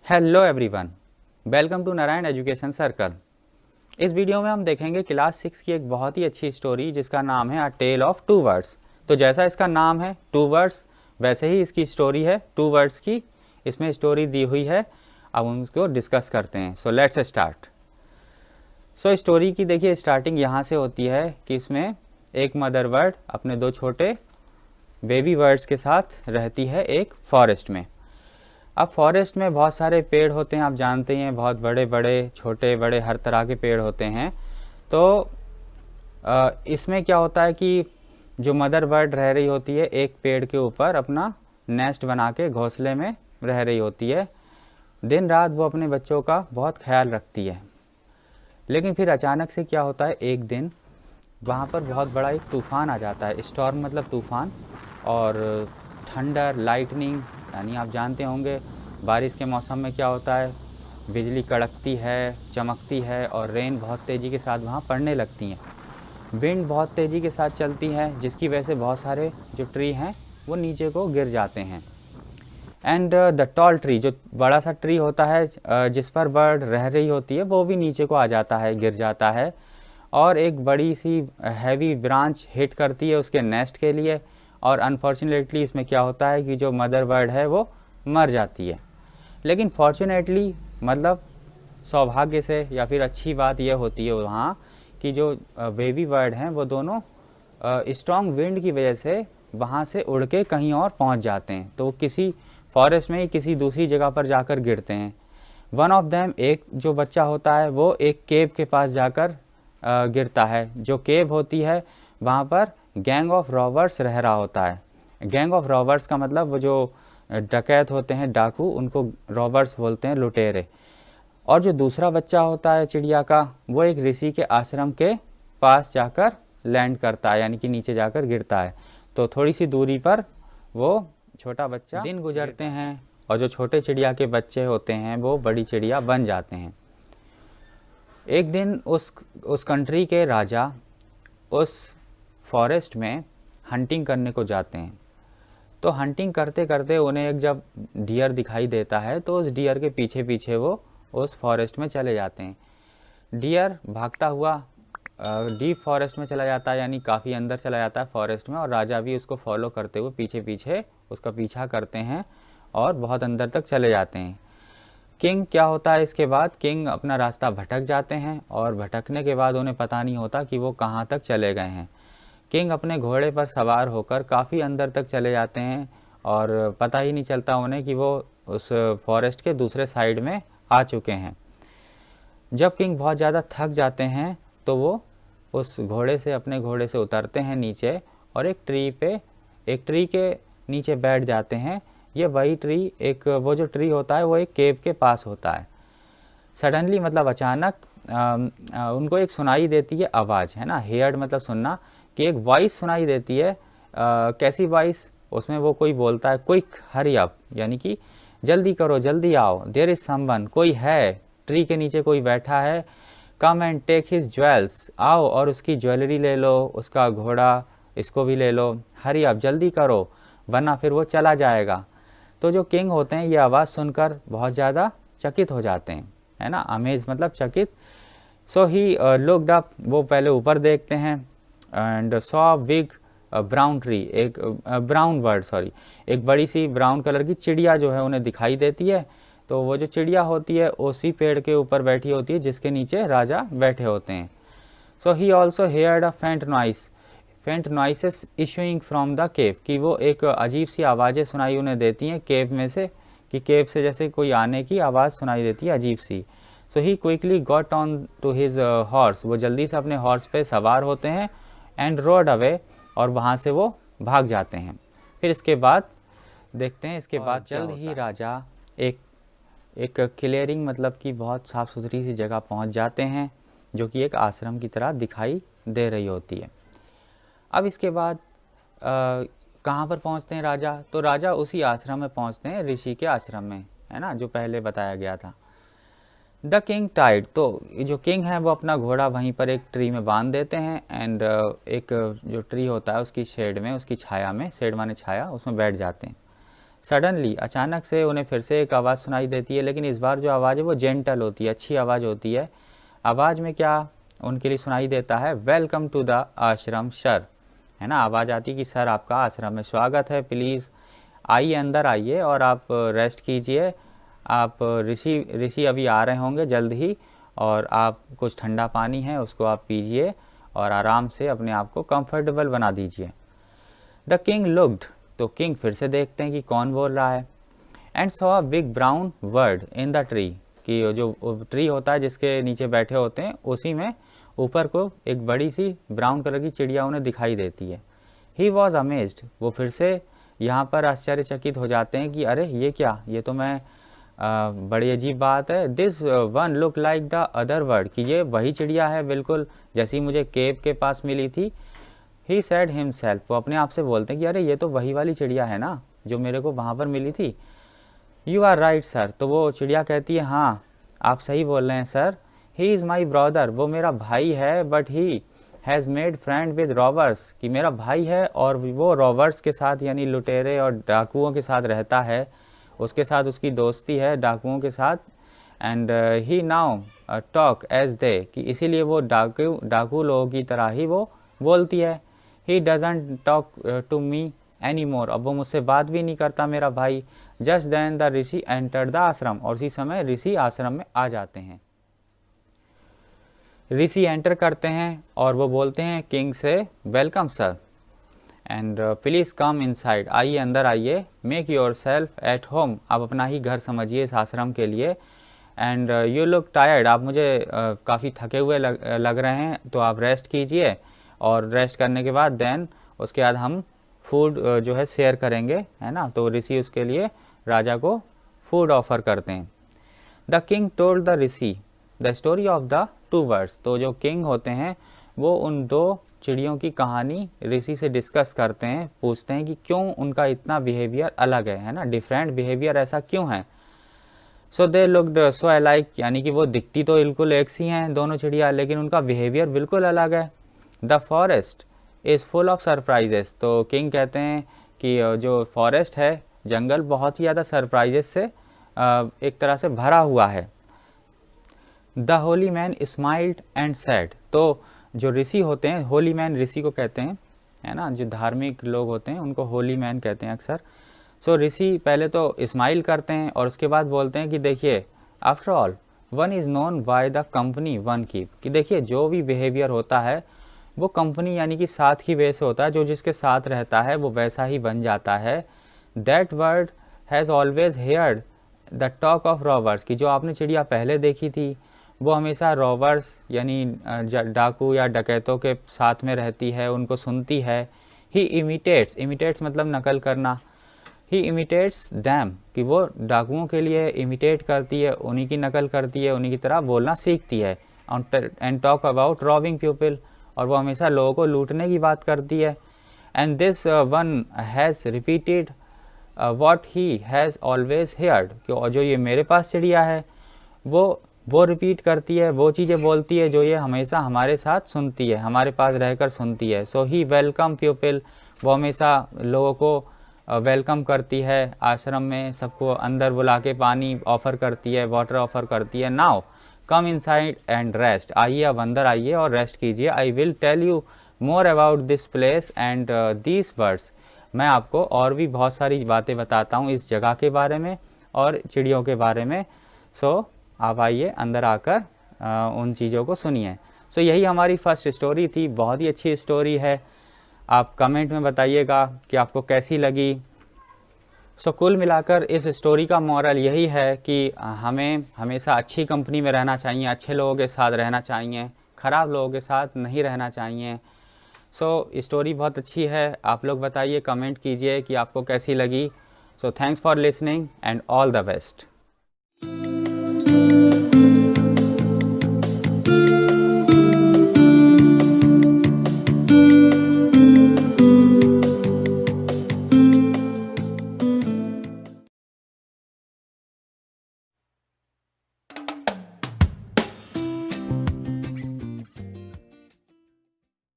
Hello everyone, welcome to Narayan education circle. इस video में हम देखेंगे क्लास 6 की एक बहुत ही अच्छी स्टोरी जिसका नाम है अ टेल ऑफ टू वर्ड्स। तो जैसा इसका नाम है टू वर्ड्स, वैसे ही इसकी स्टोरी है टू वर्ड्स की। इसमें स्टोरी दी हुई है, अब हम उसको डिस्कस करते हैं। So let's start. So story की देखिए स्टार्टिंग यहाँ से होती है कि इसमें एक मदर बर्ड अपने दो छोटे बेबी बर्ड्स के साथ रहती है एक फॉरेस्ट में। अब फॉरेस्ट में बहुत सारे पेड़ होते हैं, आप जानते ही हैं, बहुत बड़े बड़े छोटे बड़े हर तरह के पेड़ होते हैं। तो इसमें क्या होता है कि जो मदर बर्ड रह रही होती है एक पेड़ के ऊपर अपना नेस्ट बना के घोंसले में रह रही होती है। दिन रात वो अपने बच्चों का बहुत ख्याल रखती है। लेकिन फिर अचानक से क्या होता है, एक दिन वहाँ पर बहुत बड़ा एक तूफ़ान आ जाता है। स्टॉर्म मतलब तूफ़ान, और थंडर लाइटनिंग, यानी आप जानते होंगे बारिश के मौसम में क्या होता है, बिजली कड़कती है, चमकती है और रेन बहुत तेज़ी के साथ वहाँ पड़ने लगती हैं। विंड बहुत तेज़ी के साथ चलती है जिसकी वजह से बहुत सारे जो ट्री हैं वो नीचे को गिर जाते हैं। एंड द टॉल ट्री, जो बड़ा सा ट्री होता है जिस पर बर्ड रह रही होती है, वो भी नीचे को आ जाता है, गिर जाता है। और एक बड़ी सी हैवी ब्रांच हिट करती है उसके नेस्ट के लिए। और अनफॉर्चुनेटली इसमें क्या होता है कि जो मदर बर्ड है वो मर जाती है। लेकिन फॉर्चुनेटली मतलब सौभाग्य से या फिर अच्छी बात यह होती है वहाँ कि जो बेबी बर्ड हैं वो दोनों स्ट्रॉन्ग विंड की वजह से वहाँ से उड़ के कहीं और पहुँच जाते हैं। तो किसी फॉरेस्ट में ही किसी दूसरी जगह पर जाकर गिरते हैं। वन ऑफ देम, एक जो बच्चा होता है वो एक केव के पास जाकर गिरता है। जो केव होती है वहाँ पर गैंग ऑफ रॉबर्स रह रहा होता है। गैंग ऑफ रॉबर्स का मतलब वो जो डकैत होते हैं, डाकू, उनको रॉबर्स बोलते हैं, लुटेरे। और जो दूसरा बच्चा होता है चिड़िया का, वो एक ऋषि के आश्रम के पास जाकर लैंड करता है, यानी कि नीचे जाकर गिरता है। तो थोड़ी सी दूरी पर वो छोटा बच्चा, दिन गुजरते हैं और जो छोटे चिड़िया के बच्चे होते हैं वो बड़ी चिड़िया बन जाते हैं। एक दिन उस कंट्री के राजा उस फॉरेस्ट में हंटिंग करने को जाते हैं। तो हंटिंग करते करते उन्हें एक जब डियर दिखाई देता है तो उस डियर के पीछे पीछे वो उस फॉरेस्ट में चले जाते हैं। डियर भागता हुआ डीप फॉरेस्ट में चला जाता है, यानी काफ़ी अंदर चला जाता है फॉरेस्ट में, और राजा भी उसको फॉलो करते हुए पीछे पीछे उसका पीछा करते हैं और बहुत अंदर तक चले जाते हैं। किंग क्या होता है, इसके बाद किंग अपना रास्ता भटक जाते हैं और भटकने के बाद उन्हें पता नहीं होता कि वो कहाँ तक चले गए हैं। किंग अपने घोड़े पर सवार होकर काफ़ी अंदर तक चले जाते हैं और पता ही नहीं चलता उन्हें कि वो उस फॉरेस्ट के दूसरे साइड में आ चुके हैं। जब किंग बहुत ज़्यादा थक जाते हैं तो वो उस घोड़े से, अपने घोड़े से उतरते हैं नीचे और एक ट्री के नीचे बैठ जाते हैं। ये वही ट्री, एक वो जो ट्री होता है वो एक केव के पास होता है। सडनली मतलब अचानक उनको एक सुनाई देती है आवाज़, है ना, हेयर्ड मतलब सुनना, कि एक वॉइस सुनाई देती है। कैसी वॉइस, उसमें वो कोई बोलता है क्विक हरी अप, यानी कि जल्दी करो, जल्दी आओ, देयर इज समवन, कोई है, ट्री के नीचे कोई बैठा है, come and take his jewels, आओ और उसकी ज्वेलरी ले लो, उसका घोड़ा इसको भी ले लो, हरी अप, जल्दी करो वरना फिर वो चला जाएगा। तो जो किंग होते हैं ये आवाज़ सुनकर बहुत ज़्यादा चकित हो जाते हैं, है ना, अमेज मतलब चकित। सो ही लुक्ड अप, वो पहले ऊपर देखते हैं and saw big brown tree, एक ब्राउन बर्ड, सॉरी, एक बड़ी सी ब्राउन कलर की चिड़िया जो है उन्हें दिखाई देती है। तो वो जो चिड़िया होती है उसी पेड़ के ऊपर बैठी होती है जिसके नीचे राजा बैठे होते हैं। सो ही ऑल्सो हेयर्ड अ फेंट noises issuing from the cave, कि वो एक अजीब सी आवाज़ें सुनाई उन्हें देती हैं केव में से, कि केव से जैसे कोई आने की आवाज़ सुनाई देती है अजीब सी। So he quickly got on to his horse, वो जल्दी से अपने हॉर्स पे सवार होते हैं एंड रोड अवे, और वहाँ से वो भाग जाते हैं। फिर इसके बाद देखते हैं, इसके बाद जल्द ही राजा एक क्लियरिंग मतलब कि बहुत साफ़ सुथरी सी जगह पहुँच जाते हैं जो कि एक आश्रम की तरह दिखाई दे रही होती है। अब इसके बाद कहाँ पर पहुँचते हैं राजा, तो राजा उसी आश्रम में पहुँचते हैं, ऋषि के आश्रम में, है ना, जो पहले बताया गया था। द किंग टाइड, तो जो किंग है वो अपना घोड़ा वहीं पर एक ट्री में बांध देते हैं एंड एक जो ट्री होता है उसकी शेड में, उसकी छाया में, शेड माने छाया, उसमें बैठ जाते हैं। सडनली अचानक से उन्हें फिर से एक आवाज़ सुनाई देती है, लेकिन इस बार जो आवाज़ है वो जेंटल होती है, अच्छी आवाज़ होती है। आवाज़ में क्या उनके लिए सुनाई देता है, वेलकम टू द आश्रम सर, है ना। आवाज़ आती है कि सर आपका आश्रम में स्वागत है, प्लीज़ आइए अंदर आइए और आप रेस्ट कीजिए। आप ऋषि अभी आ रहे होंगे जल्द ही, और आप कुछ ठंडा पानी है उसको आप पीजिए और आराम से अपने आप को कंफर्टेबल बना दीजिए। द किंग लुक्ड, तो किंग फिर से देखते हैं कि कौन बोल रहा है। And saw a big brown bird in the tree, कि जो ट्री होता है जिसके नीचे बैठे होते हैं उसी में ऊपर को एक बड़ी सी ब्राउन कलर की चिड़िया उन्हें दिखाई देती है। ही वॉज अमेज्ड, वो फिर से यहाँ पर आश्चर्यचकित हो जाते हैं कि अरे ये क्या, ये तो मैं बड़ी अजीब बात है। This one look like the other bird, कि ये वही चिड़िया है बिल्कुल जैसी मुझे केव के पास मिली थी। ही सैड हिमसेल्फ, वो अपने आप से बोलते हैं कि अरे ये तो वही वाली चिड़िया है ना जो मेरे को वहाँ पर मिली थी। यू आर राइट सर, तो वो चिड़िया कहती है हाँ आप सही बोल रहे हैं sir. He is my brother, वो मेरा भाई है, but he has made friend with robbers, कि मेरा भाई है और वो रॉबर्स के साथ यानी लुटेरे और डाकुओं के साथ रहता है, उसके साथ उसकी दोस्ती है डाकुओं के साथ। And he now talk as they, कि इसीलिए वो डाकू लोगों की तरह ही वो बोलती है। He doesn't talk to me any more, अब वो मुझसे बात भी नहीं करता मेरा भाई। Just then the rishi enter the ashram, और उसी समय ऋषि आश्रम में आ जाते हैं। ऋषि एंटर करते हैं और वो बोलते हैं किंग से, welcome sir and please come inside, आइए अंदर आइए। Make your self at home, आप अपना ही घर समझिए इस आश्रम के लिए। एंड यू लुक टायर्ड, आप मुझे काफ़ी थके हुए लग रहे हैं, तो आप रेस्ट कीजिए, और रेस्ट करने के बाद देन उसके बाद हम फूड जो है शेयर करेंगे, है ना। तो ऋषि उसके लिए राजा को फूड ऑफर करते हैं। The king told the Rishi the story of the two birds, तो जो किंग होते हैं वो उन दो चिड़ियों की कहानी ऋषि से डिस्कस करते हैं, पूछते हैं कि क्यों उनका इतना बिहेवियर अलग है ना, डिफरेंट बिहेवियर ऐसा क्यों है। सो दे लुक्ड सो अलाइक, यानी कि वो दिखती तो बिल्कुल एक सी हैं दोनों चिड़िया, लेकिन उनका बिहेवियर बिल्कुल अलग है। The forest is full of surprises, तो किंग कहते हैं कि जो फॉरेस्ट है, जंगल, बहुत ही ज़्यादा सरप्राइजेस से एक तरह से भरा हुआ है। The Holi man smiled and sad, तो जो ऋषि होते हैं, होली मैन ऋषि को कहते हैं, है ना, जो धार्मिक लोग होते हैं उनको होली मैन कहते हैं अक्सर। सो ऋषि पहले तो स्माइल करते हैं और उसके बाद बोलते हैं कि देखिए, after all one is known by the company one keep, कि देखिए जो भी बिहेवियर होता है वो कंपनी यानी कि साथ की वजह से होता है, जो जिसके साथ रहता है वो वैसा ही बन जाता है। That word has always heard the talk of robbers, कि जो आपने चिड़िया पहले देखी थी वो हमेशा रॉबर्स यानी डाकू या डकैतों के साथ में रहती है, उनको सुनती है। ही इमिटेट्स मतलब नकल करना। ही इमिटेट्स दैम, कि वो डाकुओं के लिए इमिटेट करती है, उन्हीं की नकल करती है, उन्हीं की तरह बोलना सीखती है। And talk about robbing people, और वो हमेशा लोगों को लूटने की बात करती है। And this one has repeated what he has always heard, कि जो ये मेरे पास चिड़िया है वो रिपीट करती है, वो चीज़ें बोलती है जो ये हमेशा हमारे साथ सुनती है, हमारे पास रहकर सुनती है। सो ही वेलकम पीपल, वो हमेशा लोगों को वेलकम करती है आश्रम में, सबको अंदर बुला के पानी ऑफ़र करती है, वाटर ऑफ़र करती है। Now come inside and rest, आइए अब अंदर आइए और रेस्ट कीजिए। I will tell you more about this place and these birds, मैं आपको और भी बहुत सारी बातें बताता हूँ इस जगह के बारे में और चिड़ियों के बारे में। सो आप आइए अंदर आकर उन चीज़ों को सुनिए। सो यही हमारी फर्स्ट स्टोरी थी, बहुत ही अच्छी स्टोरी है। आप कमेंट में बताइएगा कि आपको कैसी लगी। सो कुल मिलाकर इस स्टोरी का मॉरल यही है कि हमें हमेशा अच्छी कंपनी में रहना चाहिए, अच्छे लोगों के साथ रहना चाहिए, ख़राब लोगों के साथ नहीं रहना चाहिए। सो स्टोरी बहुत अच्छी है, आप लोग बताइए, कमेंट कीजिए कि आपको कैसी लगी। So thanks for listening and all the best.